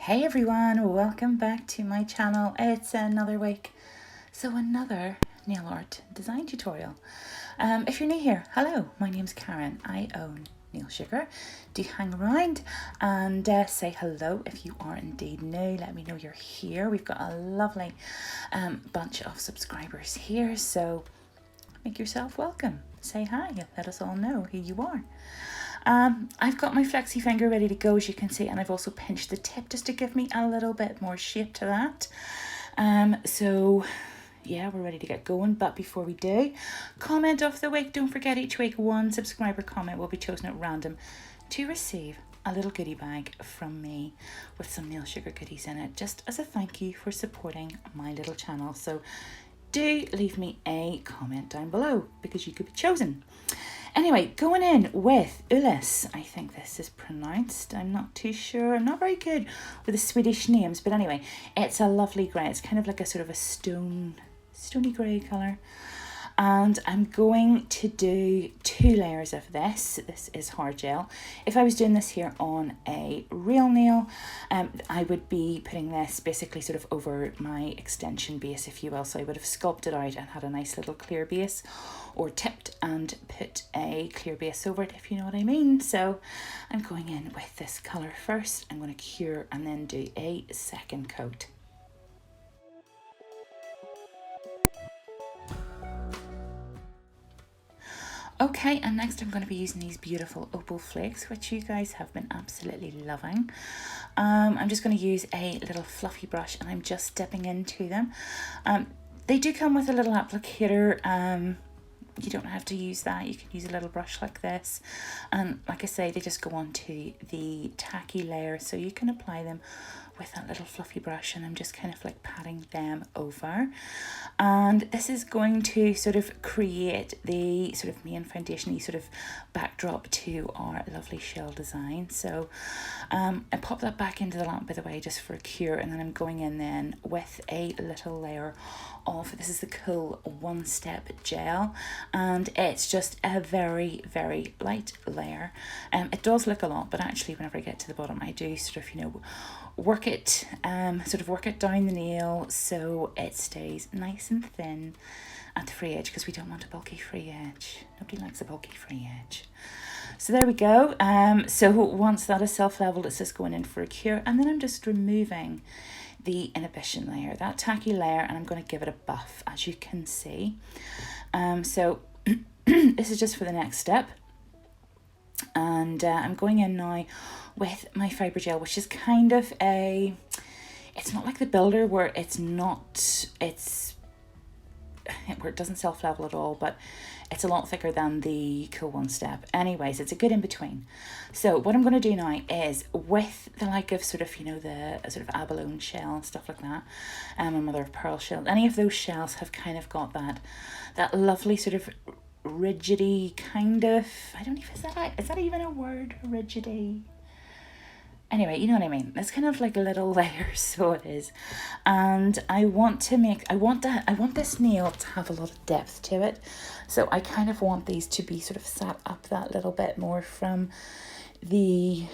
Hey everyone, welcome back to my channel. It's another week, so another nail art design tutorial. If you're new here, hello, my name's Karen. I own Nail Sugar. Do hang around and say hello if you are indeed new. Let me know you're here. We've got a lovely bunch of subscribers here, so make yourself welcome. Say hi, let us all know who you are. I've got my flexi finger ready to go, as you can see, and I've also pinched the tip just to give me a little bit more shape to that. So yeah, we're ready to get going. But before we do, comment of the week. Don't forget, each week one subscriber comment will be chosen at random to receive a little goodie bag from me with some Nail Sugar goodies in it, just as a thank you for supporting my little channel. So do leave me a comment down below because you could be chosen. Anyway, going in with Ulis, I think this is pronounced, I'm not too sure, I'm not very good with the Swedish names, but anyway, it's a lovely grey, it's kind of like a sort of a stony grey colour. And I'm going to do 2 layers of this. This is hard gel. If I was doing this here on a real nail, I would be putting this basically sort of over my extension base, if you will. So I would have sculpted out and had a nice little clear base, or tipped and put a clear base over it, if you know what I mean. So I'm going in with this colour first. I'm going to cure and then do a second coat. Okay, and next I'm going to be using these beautiful Opal flakes, which you guys have been absolutely loving. I'm just going to use a little fluffy brush and I'm just dipping into them. They do come with a little applicator. You don't have to use that, you can use a little brush like this. And like I say, they just go onto the tacky layer, so you can apply them with that little fluffy brush, and I'm just kind of like patting them over. And this is going to sort of create the sort of main foundation-y sort of backdrop to our lovely shell design. So I pop that back into the lamp, by the way, just for a cure, and then I'm going in then with a little layer of, this is the Cool One Step Gel, and it's just a very, very light layer. It does look a lot, but actually whenever I get to the bottom, I do sort of, you know, work it down the nail so it stays nice and thin at the free edge, because we don't want a bulky free edge. Nobody likes a bulky free edge. So there we go. So once that is self-leveled, it's just going in for a cure, and then I'm just removing the inhibition layer, that tacky layer, and I'm going to give it a buff, as you can see. So this is just for the next step. And I'm going in now with my fibre gel, which is kind of a, it's not like the builder where where it doesn't self-level at all, but it's a lot thicker than the Cool One Step. Anyways, it's a good in-between. So what I'm going to do now is, with the like of sort of, you know, the sort of abalone shell and stuff like that, and mother of pearl shell, any of those shells have kind of got that lovely sort of rigidy kind of, I don't know if, is that even a word, rigidy? Anyway, you know what I mean. It's kind of like little layers, so it is. And I want this nail to have a lot of depth to it. So I kind of want these to be sort of sat up that little bit more from the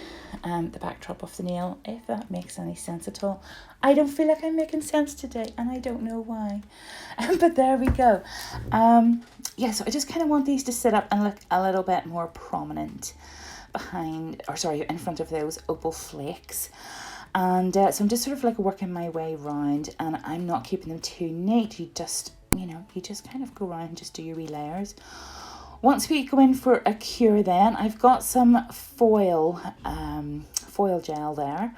backdrop of the nail, if that makes any sense at all. I don't feel like I'm making sense today, and I don't know why. But there we go. Yeah, so I just kind of want these to sit up and look a little bit more prominent in front of those opal flakes. And so I'm just sort of like working my way around, and I'm not keeping them too neat. You just kind of go around and just do your wee layers. Once we go in for a cure, then I've got some foil gel there,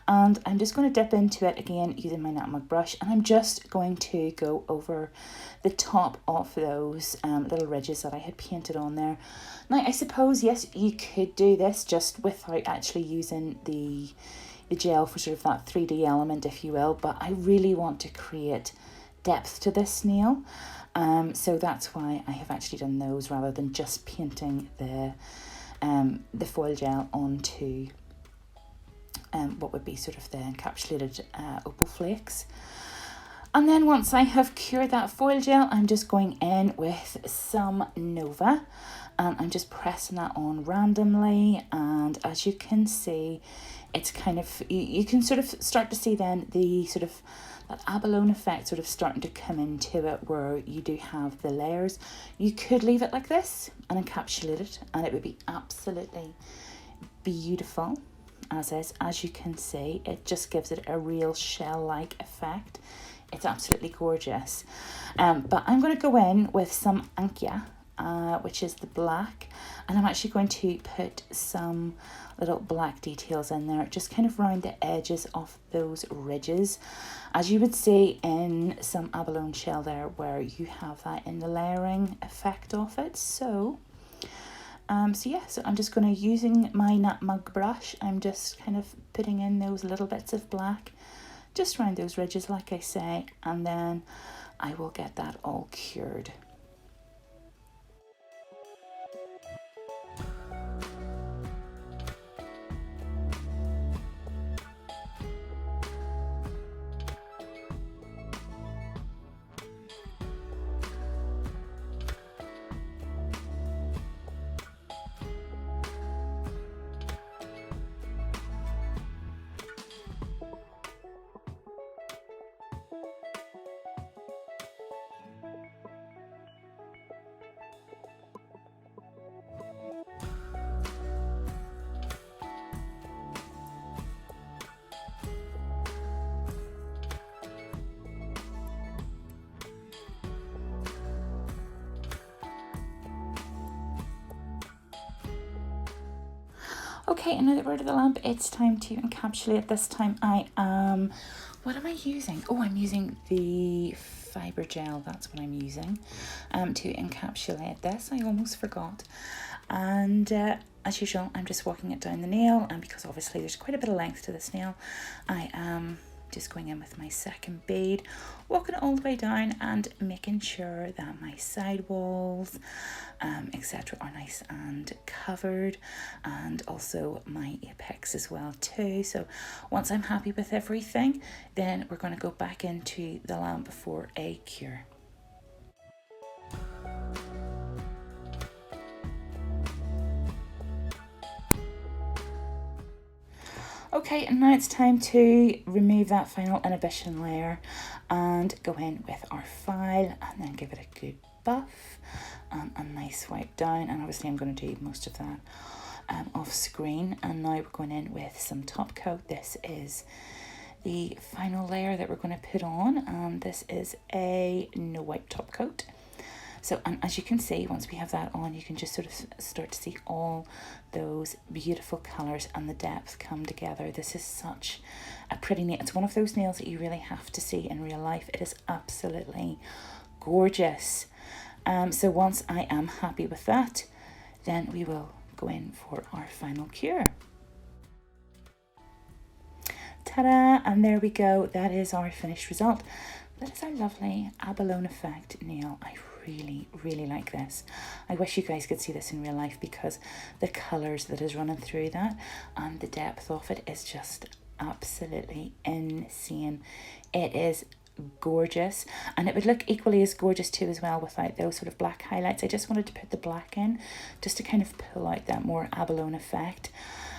and I'm just going to dip into it again using my Natalie brush, and I'm just going to go over the top of those little ridges that I had painted on there. Now, I suppose, yes, you could do this just without actually using the gel for sort of that 3D element, if you will, but I really want to create depth to this nail. So that's why I have actually done those rather than just painting the foil gel onto what would be sort of the encapsulated opal flakes. And then once I have cured that foil gel, I'm just going in with some Nova, and I'm just pressing that on randomly, and as you can see, it's kind of, you can sort of start to see then the sort of that abalone effect sort of starting to come into it, where you do have the layers. You could leave it like this and encapsulate it, and it would be absolutely beautiful as is. As you can see, it just gives it a real shell-like effect. It's absolutely gorgeous. But I'm going to go in with some Ankia, which is the black, and I'm actually going to put some little black details in there, just kind of round the edges of those ridges, as you would see in some abalone shell there, where you have that in the layering effect of it. So so I'm just going to, using my nutmeg brush, I'm just kind of putting in those little bits of black just around those ridges, like I say, and then I will get that all cured. Okay, and now that we're out of the lamp, it's time to encapsulate. This time I am, what am I using? Oh, I'm using the fiber gel, that's what I'm using to encapsulate this. I almost forgot. And as usual, I'm just walking it down the nail, and because obviously there's quite a bit of length to this nail, I am just going in with my second bead, walking it all the way down and making sure that my side walls, etc. are nice and covered, and also my apex as well too. So once I'm happy with everything, then we're going to go back into the lamp for a cure. Okay, and now it's time to remove that final inhibition layer and go in with our file, and then give it a good buff and a nice wipe down. And obviously I'm going to do most of that off screen. And now we're going in with some top coat. This is the final layer that we're going to put on, and this is a no wipe top coat. So, and as you can see, once we have that on, you can just sort of start to see all those beautiful colours and the depth come together. This is such a pretty nail. It's one of those nails that you really have to see in real life. It is absolutely gorgeous. So once I am happy with that, then we will go in for our final cure. Ta-da! And there we go. That is our finished result. That is our lovely abalone effect nail. I really like this. I wish you guys could see this in real life, because the colours that is running through that and the depth of it is just absolutely insane. It is gorgeous, and it would look equally as gorgeous too as well without those sort of black highlights. I just wanted to put the black in just to kind of pull out that more abalone effect,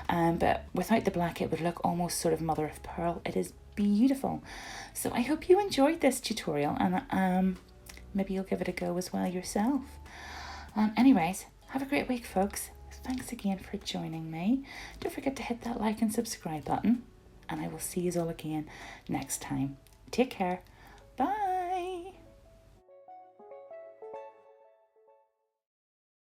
but without the black it would look almost sort of mother of pearl. It is beautiful. So I hope you enjoyed this tutorial, and maybe you'll give it a go as well yourself. Anyways, have a great week, folks. Thanks again for joining me. Don't forget to hit that like and subscribe button, and I will see you all again next time. Take care. Bye.